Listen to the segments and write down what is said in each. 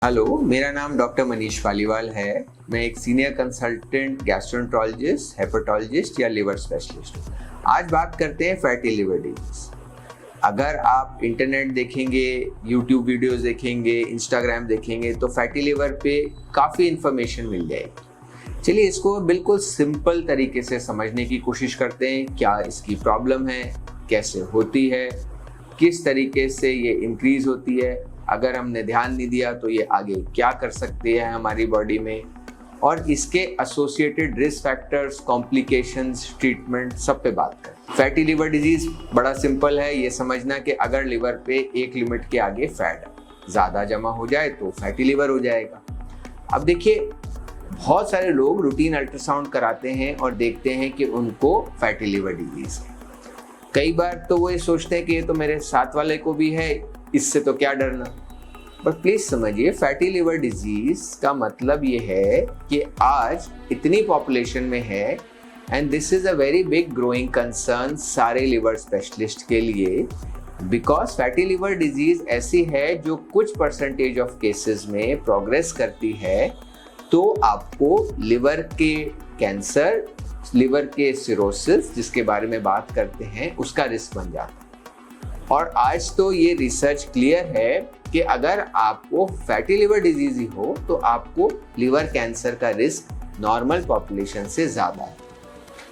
Hello, मेरा नाम doctor Manish Paliwal है। मैं एक सीनियर कंसल्टेंट गैस्ट्रोएंटरोलॉजिस्ट, हेपेटोलॉजिस्ट या लिवर स्पेशलिस्ट हूँ। आज बात करते हैं फैटी लिवर डिजीज। अगर आप इंटरनेट देखेंगे, यूट्यूब वीडियोस देखेंगे, इंस्टाग्राम देखेंगे तो फैटी लिवर पे काफ़ी इन्फॉर्मेशन मिल जाएगी। चलिए इसको बिल्कुल सिंपल तरीके से समझने की कोशिश करते हैं। क्या इसकी प्रॉब्लम है, कैसे होती है, किस तरीके से ये इंक्रीज होती है, अगर हमने ध्यान नहीं दिया तो ये आगे क्या कर सकती है हमारी बॉडी में, और इसके associated risk factors, complications, treatment सब पे बात करें। फैटी लिवर डिजीज बड़ा सिंपल है, ये समझना कि अगर लिवर पे एक लिमिट के आगे फैट ज़्यादा जमा हो जाए तो फैटी लिवर हो जाएगा। अब देखिए, बहुत सारे लोग रूटीन अल्ट्रासाउंड कराते हैं और देखते हैं कि उनको फैटी लिवर डिजीज है। कई बार तो वो ये सोचते हैं कि ये तो मेरे साथ वाले को भी है, इससे तो क्या डरना। बट प्लीज समझिए, फैटी लिवर डिजीज का मतलब ये है कि आज इतनी पॉपुलेशन में है and this is a very big growing concern सारे लिवर स्पेशलिस्ट के लिए, बिकॉज फैटी लिवर डिजीज ऐसी है जो कुछ परसेंटेज ऑफ केसेस में प्रोग्रेस करती है तो आपको लिवर के कैंसर, लिवर के सिरोसिस जिसके बारे में बात करते हैं, उसका रिस्क बन जाता है। और आज तो ये रिसर्च क्लियर है कि अगर आपको फैटी लिवर डिजीज ही हो तो आपको लिवर कैंसर का रिस्क नॉर्मल पॉपुलेशन से ज़्यादा है।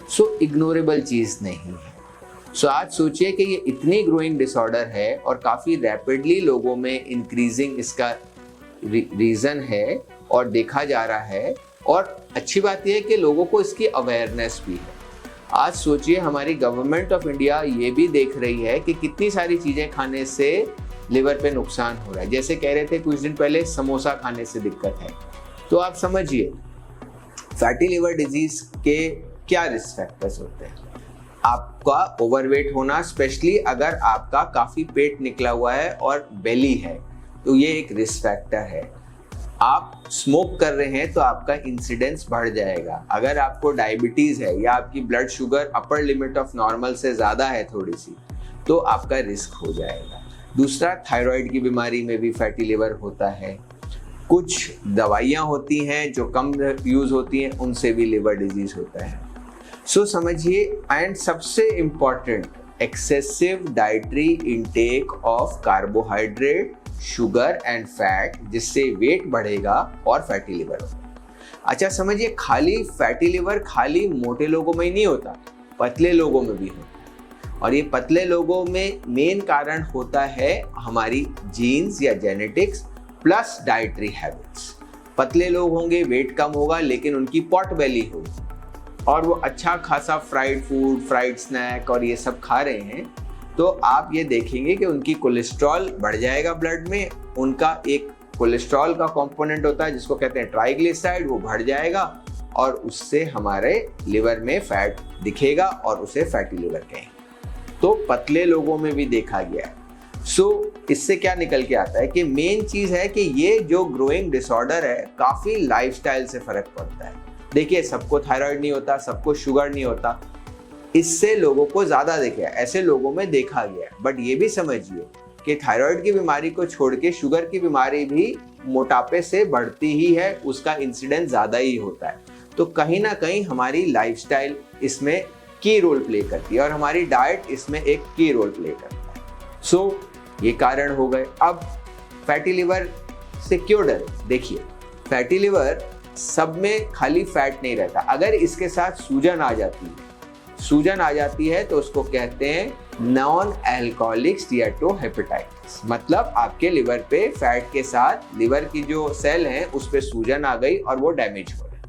सो इग्नोरेबल चीज़ नहीं है। सो आज सोचिए कि ये इतनी ग्रोइंग डिसऑर्डर है और काफ़ी रैपिडली लोगों में इंक्रीजिंग इसका रीज़न है और देखा जा रहा है। और अच्छी बात यह है कि लोगों को इसकी अवेयरनेस भी है। आज सोचिए, हमारी गवर्नमेंट ऑफ इंडिया ये भी देख रही है कि कितनी सारी चीज़ें खाने से लिवर पे नुकसान हो रहा है। जैसे कह रहे थे कुछ दिन पहले, समोसा खाने से दिक्कत है। तो आप समझिए फैटी लिवर डिजीज के क्या रिस्क फैक्टर्स होते हैं। आपका ओवरवेट होना, स्पेशली अगर आपका काफ़ी पेट निकला हुआ है और बेली है तो ये एक रिस्क फैक्टर है। आप स्मोक कर रहे हैं तो आपका इंसिडेंस बढ़ जाएगा। अगर आपको डायबिटीज़ है या आपकी blood sugar upper limit of normal से ज़्यादा है थोड़ी सी, तो आपका रिस्क हो जाएगा। दूसरा, थायराइड की बीमारी में भी फैटी लिवर होता है। कुछ दवाइयाँ होती हैं जो कम यूज़ होती हैं, उनसे भी लिवर डिजीज़ होता है। सो समझिए, एंड सबसे important, excessive dietary intake of carbohydrate, sugar and fat, जिससे वेट बढ़ेगा और फैटी लिवर होगा। अच्छा समझिए, खाली फैटी लिवर खाली मोटे लोगों में ही नहीं होता, पतले लोगों में भी होता है। और ये पतले लोगों में मेन कारण होता है हमारी जीन्स या जेनेटिक्स प्लस डाइटरी हैबिट्स। पतले लोग होंगे, वेट कम होगा, लेकिन उनकी पॉट बेली होगी और वो अच्छा खासा फ्राइड फूड, फ्राइड स्नैक और ये सब खा रहे हैं, तो आप ये देखेंगे कि उनकी कोलेस्ट्रॉल बढ़ जाएगा ब्लड में। उनका एक कोलेस्ट्रॉल का कंपोनेंट होता है जिसको कहते हैं ट्राइग्लिसराइड, वो बढ़ जाएगा और उससे हमारे लिवर में फैट दिखेगा और उसे फैटी लिवर कहेंगे। तो पतले लोगों में भी देखा गया है। सो इससे क्या निकल के आता है कि मेन चीज़ है कि ये जो ग्रोइंग डिसऑर्डर है, काफ़ी लाइफस्टाइल से फ़र्क पड़ता है। देखिए, सबको थायराइड नहीं होता, सबको शुगर नहीं होता, इससे लोगों को ज़्यादा देखा, ऐसे लोगों में देखा गया। बट ये भी समझिए कि थायराइड की बीमारी को छोड़ के शुगर की बीमारी भी मोटापे से बढ़ती ही है, उसका इंसिडेंस ज़्यादा ही होता है। तो कहीं ना कहीं हमारी लाइफस्टाइल इसमें की रोल प्ले करती है और हमारी डाइट इसमें एक की रोल प्ले करता है। सो ये कारण हो गए। अब फैटी लिवर से क्यों डर? देखिए, फैटी लिवर सब में खाली फैट नहीं रहता। अगर इसके साथ सूजन आ जाती है तो उसको कहते हैं नॉन अल्कोहलिक स्टीएटोहेपेटाइटिस। मतलब आपके लिवर पे फैट के साथ लिवर की जो सेल है उस पे सूजन आ गई और वो डैमेज हो रहा है।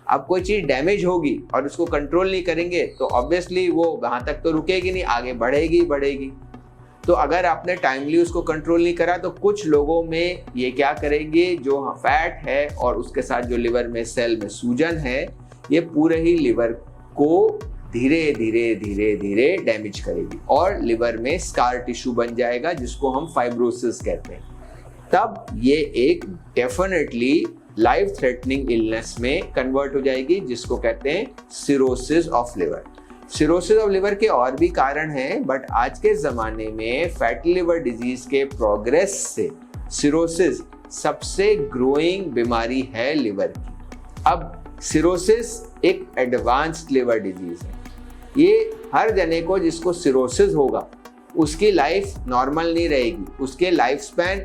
अब कोई चीज़ डैमेज होगी और उसको कंट्रोल नहीं करेंगे तो ऑब्वियसली वो वहाँ तक तो रुकेगी नहीं, आगे बढ़ेगी। तो अगर आपने टाइमली उसको कंट्रोल नहीं करा तो कुछ लोगों में ये क्या करेंगे, जो फैट है और उसके साथ जो लिवर में सेल में सूजन है, ये पूरे ही लिवर को धीरे धीरे डैमेज करेगी और लिवर में स्कार टिश्यू बन जाएगा जिसको हम फाइब्रोसिस कहते हैं। तब ये एक डेफिनेटली लाइफ थ्रेटनिंग इलनेस में कन्वर्ट हो जाएगी जिसको कहते हैं cirrhosis of liver. Cirrhosis of liver के और भी कारण हैं, बट आज के ज़माने में फैटी लिवर डिजीज़ के प्रोग्रेस से सिरोसिस सबसे ग्रोइंग बीमारी है लिवर की। अब सिरोसिस एक एडवांस्ड लिवर डिजीज है। ये हर जने को जिसको सिरोसिस होगा उसकी लाइफ नॉर्मल नहीं रहेगी, उसके लाइफ स्पैन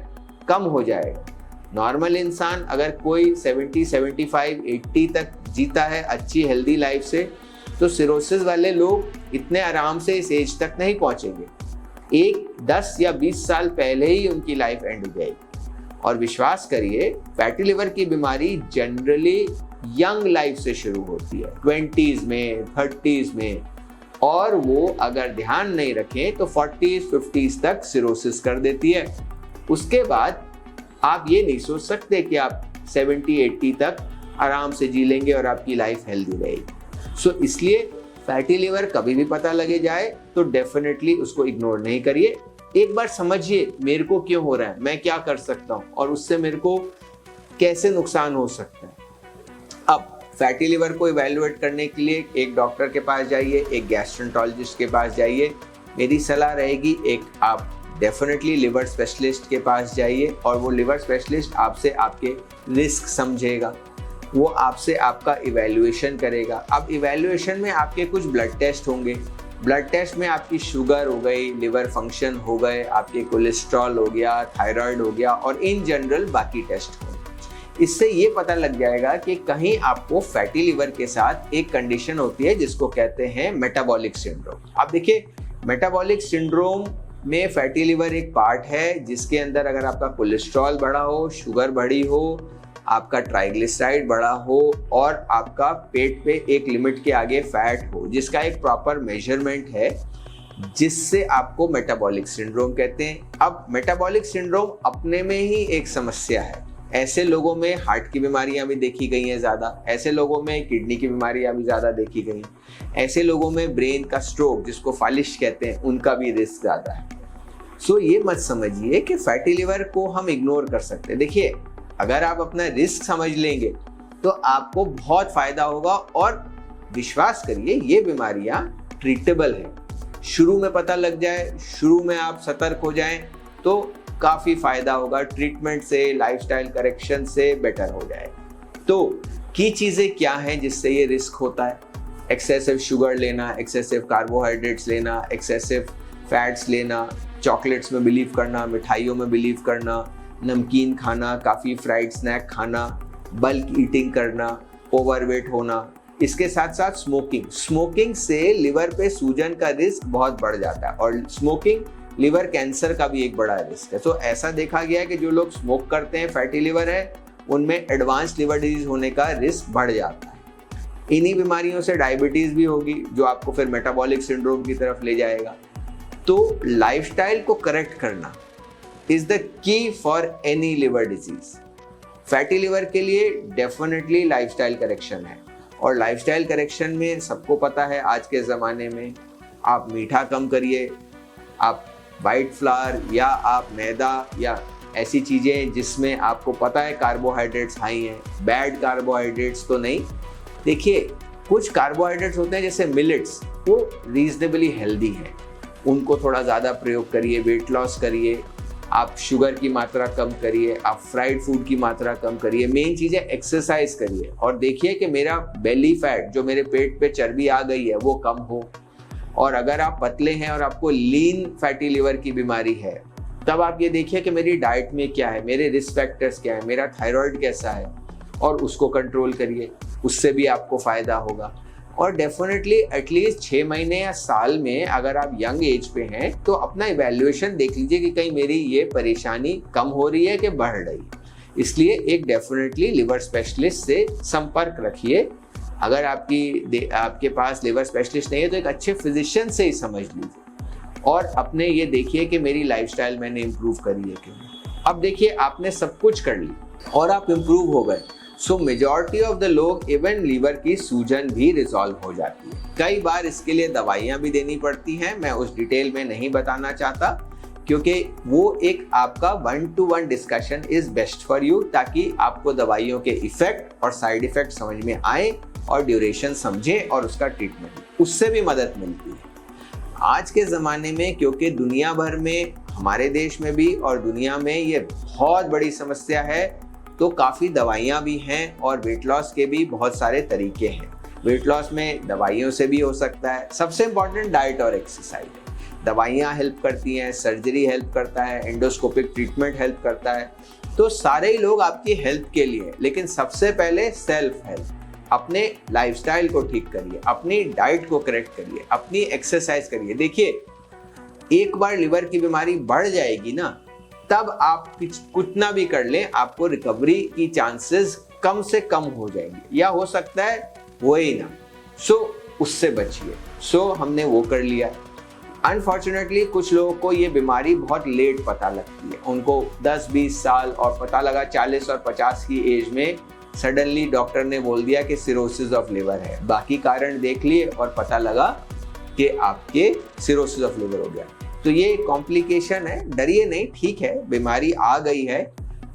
कम हो जाएगा। नॉर्मल इंसान अगर कोई 70, 75, 80 तक जीता है अच्छी हेल्दी लाइफ से, तो सिरोसिस वाले लोग इतने आराम से इस एज तक नहीं पहुंचेंगे। 10 या 20 साल पहले ही उनकी लाइफ एंड हो जाएगी। और विश्वास करिए, फैटी लिवर की बीमारी जनरली यंग लाइफ से शुरू होती है, 20s में, 30s में, और वो अगर ध्यान नहीं रखें तो 40s, 50s तक सिरोसिस कर देती है। उसके बाद आप ये नहीं सोच सकते कि आप 70, 80 तक आराम से जी लेंगे और आपकी लाइफ हेल्दी रहेगी। सो इसलिए फैटी लिवर कभी भी पता लगे जाए तो डेफिनेटली उसको इग्नोर नहीं करिए। एक बार समझिए मेरे को क्यों हो रहा है, मैं क्या कर सकता हूँ और उससे मेरे को कैसे नुकसान हो सकता है। अब फैटी लिवर को इवैल्यूएट करने के लिए एक डॉक्टर के पास जाइए, एक गैस्ट्रोएंटरोलॉजिस्ट के पास जाइए। मेरी सलाह रहेगी एक आप डेफिनेटली लिवर स्पेशलिस्ट के पास जाइए, और वो लिवर स्पेशलिस्ट आपसे आपके रिस्क समझेगा, वो आपसे आपका इवैल्यूएशन करेगा। अब इवैल्यूएशन में आपके कुछ ब्लड टेस्ट होंगे, ब्लड टेस्ट में आपकी शुगर हो गई, लिवर फंक्शन हो गए, आपके कोलेस्ट्रॉल हो गया, थायराइड हो गया, और इन जनरल बाकी टेस्ट होंगे। इससे ये पता लग जाएगा कि कहीं आपको फैटी लिवर के साथ एक कंडीशन होती है जिसको कहते हैं मेटाबॉलिक सिंड्रोम। आप देखिए, मेटाबॉलिक सिंड्रोम में फैटी लिवर एक पार्ट है जिसके अंदर अगर आपका कोलेस्ट्रॉल बढ़ा हो, शुगर बढ़ी हो, आपका ट्राइग्लिसराइड बढ़ा हो, और आपका पेट पे एक लिमिट के आगे फैट हो, जिसका एक प्रॉपर मेजरमेंट है, जिससे आपको मेटाबॉलिक सिंड्रोम कहते हैं। अब मेटाबॉलिक सिंड्रोम अपने में ही एक समस्या है। ऐसे लोगों में हार्ट की बीमारियां भी देखी गई हैं ज़्यादा, ऐसे लोगों में किडनी की बीमारियां भी ज़्यादा देखी गई हैं, ऐसे लोगों में ब्रेन का स्ट्रोक जिसको फालिश कहते हैं उनका भी रिस्क ज़्यादा है। सो ये मत समझिए कि फैटी लिवर को हम इग्नोर कर सकते हैं। देखिए, अगर आप अपना रिस्क समझ लेंगे तो आपको बहुत फायदा होगा, और विश्वास करिए ये बीमारियां ट्रीटेबल है। शुरू में पता लग जाए, शुरू में आप सतर्क हो जाएं तो काफ़ी फायदा होगा। ट्रीटमेंट से, लाइफस्टाइल करेक्शन से बेटर हो जाएगा। तो की चीज़ें क्या हैं जिससे ये रिस्क होता है? एक्सेसिव शुगर लेना, एक्सेसिव कार्बोहाइड्रेट्स लेना, एक्सेसिव फैट्स लेना, चॉकलेट्स में बिलीव करना, मिठाइयों में बिलीव करना, नमकीन खाना, काफ़ी फ्राइड स्नैक खाना, बल्क ईटिंग करना, ओवरवेट होना। इसके साथ साथ स्मोकिंग से लिवर पे सूजन का रिस्क बहुत बढ़ जाता है, और स्मोकिंग लिवर कैंसर का भी एक बड़ा रिस्क है। तो ऐसा देखा गया है कि जो लोग स्मोक करते हैं, फैटी लिवर है, उनमें एडवांस लिवर डिजीज होने का रिस्क बढ़ जाता है। इन्हीं बीमारियों से डायबिटीज भी होगी जो आपको फिर मेटाबॉलिक सिंड्रोम की तरफ ले जाएगा। तो लाइफस्टाइल को करेक्ट करना is the key for any liver disease. Fatty liver के लिए डेफिनेटली लाइफस्टाइल करेक्शन है, और लाइफस्टाइल करेक्शन में सबको पता है आज के ज़माने में आप मीठा कम करिए, आप वाइट फ्लावर या आप मैदा या ऐसी चीज़ें जिसमें आपको पता है कार्बोहाइड्रेट्स हाई हैं, बैड कार्बोहाइड्रेट्स तो नहीं। देखिए, कुछ कार्बोहाइड्रेट्स होते हैं जैसे मिलेट्स, वो रीजनेबली हेल्दी हैं, उनको थोड़ा ज़्यादा प्रयोग करिए, वेट लॉस करिए, आप शुगर की मात्रा कम करिए, आप फ्राइड फूड की मात्रा कम करिए। मेन चीज़ है एक्सरसाइज करिए, और देखिए कि मेरा बेली फैट, जो मेरे पेट पे चर्बी आ गई है, वो कम हो। और अगर आप पतले हैं और आपको लीन फैटी लिवर की बीमारी है, तब आप ये देखिए कि मेरी डाइट में क्या है, मेरे रिस्क फैक्टर्स क्या है, मेरा थायराइड कैसा है, और उसको कंट्रोल करिए, उससे भी आपको फ़ायदा होगा। और डेफिनेटली एटलीस्ट 6 महीने या साल में अगर आप यंग एज पे हैं तो अपना इवैल्यूएशन देख लीजिए कि कहीं मेरी ये परेशानी कम हो रही है कि बढ़ रही है। इसलिए एक डेफिनेटली लिवर स्पेशलिस्ट से संपर्क रखिए। अगर आपके पास लिवर स्पेशलिस्ट नहीं है तो एक अच्छे फिजिशियन से ही समझ लीजिए, और अपने ये देखिए कि मेरी लाइफस्टाइल मैंने इम्प्रूव करी है कि नहीं। अब देखिए, आपने सब कुछ कर ली और आप इम्प्रूव हो गए, सो मेजॉरिटी ऑफ द लोग इवन लीवर की सूजन भी रिजॉल्व हो जाती है। कई बार इसके लिए दवाइयाँ भी देनी पड़ती हैं, मैं उस डिटेल में नहीं बताना चाहता, क्योंकि वो एक आपका 1-to-1 discussion is best for you, ताकि आपको दवाइयों के इफेक्ट और साइड इफेक्ट समझ में आए और ड्यूरेशन समझें और उसका ट्रीटमेंट, उससे भी मदद मिलती है। आज के ज़माने में क्योंकि दुनिया भर में हमारे देश में भी और दुनिया में ये बहुत बड़ी समस्या है। तो काफ़ी दवाइयाँ भी हैं और वेट लॉस के भी बहुत सारे तरीके हैं। वेट लॉस में दवाइयों से भी हो सकता है। सबसे इम्पॉर्टेंट डाइट और एक्सरसाइज है। दवाइयाँ हेल्प करती हैं, सर्जरी हेल्प करता है, एंडोस्कोपिक ट्रीटमेंट हेल्प करता है। तो सारे ही लोग आपकी हेल्थ के लिए, लेकिन सबसे पहले सेल्फ हेल्थ। अपने लाइफस्टाइल को ठीक करिए, अपनी डाइट को करेक्ट करिए, अपनी एक्सरसाइज करिए। देखिए, एक बार लिवर की बीमारी बढ़ जाएगी ना, तब आप कुछ ना भी कर लें, आपको रिकवरी की चांसेस कम से कम हो जाएंगे, या हो सकता है वो ही ना। उससे बचिए। हमने वो कर लिया। अनफॉर्चुनेटली कुछ लोगों को ये बीमारी बहुत लेट पता लगती है। उनको 10-20 साल और पता लगा 40 और 50 की एज में सडनली डॉक्टर ने बोल दिया कि सिरोसिस ऑफ लिवर है। बाकी कारण देख लिए और पता लगा कि आपके सिरोसिस ऑफ लिवर हो गया। तो ये कॉम्प्लिकेशन है, डरिए नहीं, ठीक है, बीमारी आ गई है,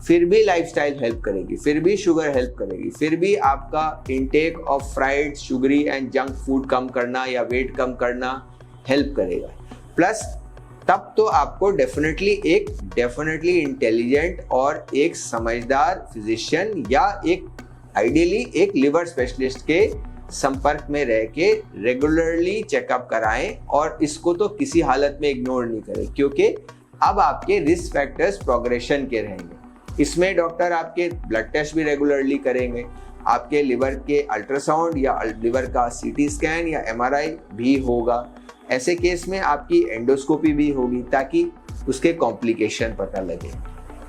फिर भी लाइफस्टाइल हेल्प करेगी, फिर भी शुगर हेल्प करेगी, फिर भी आपका intake of fried, sugary and junk food कम करना या वेट कम करना हेल्प करेगा। प्लस तब तो आपको डेफिनेटली इंटेलिजेंट और एक समझदार फिजिशियन या आइडियली एक लिवर स्पेशलिस्ट के संपर्क में रह के रेगुलरली चेकअप कराएं, और इसको तो किसी हालत में इग्नोर नहीं करें, क्योंकि अब आपके रिस्क फैक्टर्स प्रोग्रेशन के रहेंगे। इसमें डॉक्टर आपके ब्लड टेस्ट भी रेगुलरली करेंगे, आपके लिवर के अल्ट्रासाउंड या लिवर का सीटी स्कैन या एमआरआई भी होगा। ऐसे केस में आपकी एंडोस्कोपी भी होगी ताकि उसके कॉम्प्लिकेशन पता लगे।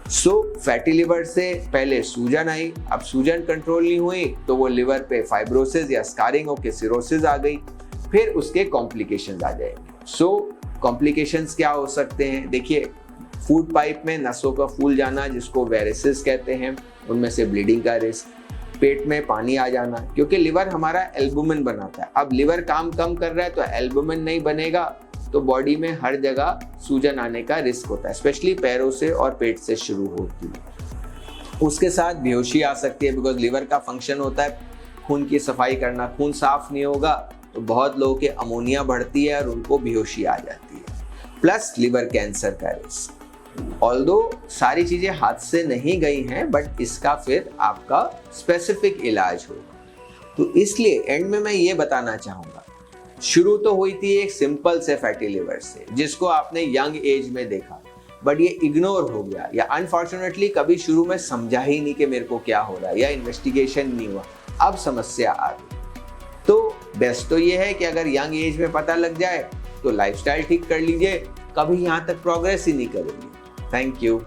फैटी लिवर से पहले सूजन आई, अब सूजन कंट्रोल नहीं हुई तो वो लिवर पे फाइब्रोसिस या स्कारिंग होकर सिरोसिस आ गई, फिर उसके कॉम्प्लिकेशंस आ जाएंगे। कॉम्प्लिकेशंस क्या हो सकते हैं? देखिए, फूड पाइप में नसों का फूल जाना, जिसको वेरिसिस कहते हैं, उनमें से ब्लीडिंग का रिस्क, पेट में पानी आ जाना, क्योंकि लिवर हमारा एल्बुमिन बनाता है। अब लिवर काम कम कर रहा है तो एल्बुमिन नहीं बनेगा, तो बॉडी में हर जगह सूजन आने का रिस्क होता है, स्पेशली पैरों से और पेट से शुरू होती है। उसके साथ बेहोशी आ सकती है, बिकॉज लिवर का फंक्शन होता है खून की सफाई करना। खून साफ नहीं होगा तो बहुत लोगों के अमोनिया बढ़ती है और उनको बेहोशी आ जाती है। प्लस लिवर कैंसर का रिस्क। ऑल्दो सारी चीजें हाथ से नहीं गई हैं, बट इसका फिर आपका स्पेसिफिक इलाज होगा। तो इसलिए एंड में मैं ये बताना चाहूंगा, शुरू तो हुई थी एक सिंपल से फैटी लिवर से, जिसको आपने यंग एज में देखा, बट ये इग्नोर हो गया, या अनफॉर्चुनेटली कभी शुरू में समझा ही नहीं कि मेरे को क्या हो रहा है, या इन्वेस्टिगेशन नहीं हुआ, अब समस्या आ गई। तो बेस्ट तो ये है कि अगर यंग एज में पता लग जाए तो लाइफस्टाइल ठीक कर लीजिए, कभी यहाँ तक प्रोग्रेस ही नहीं करेंगे। Thank you.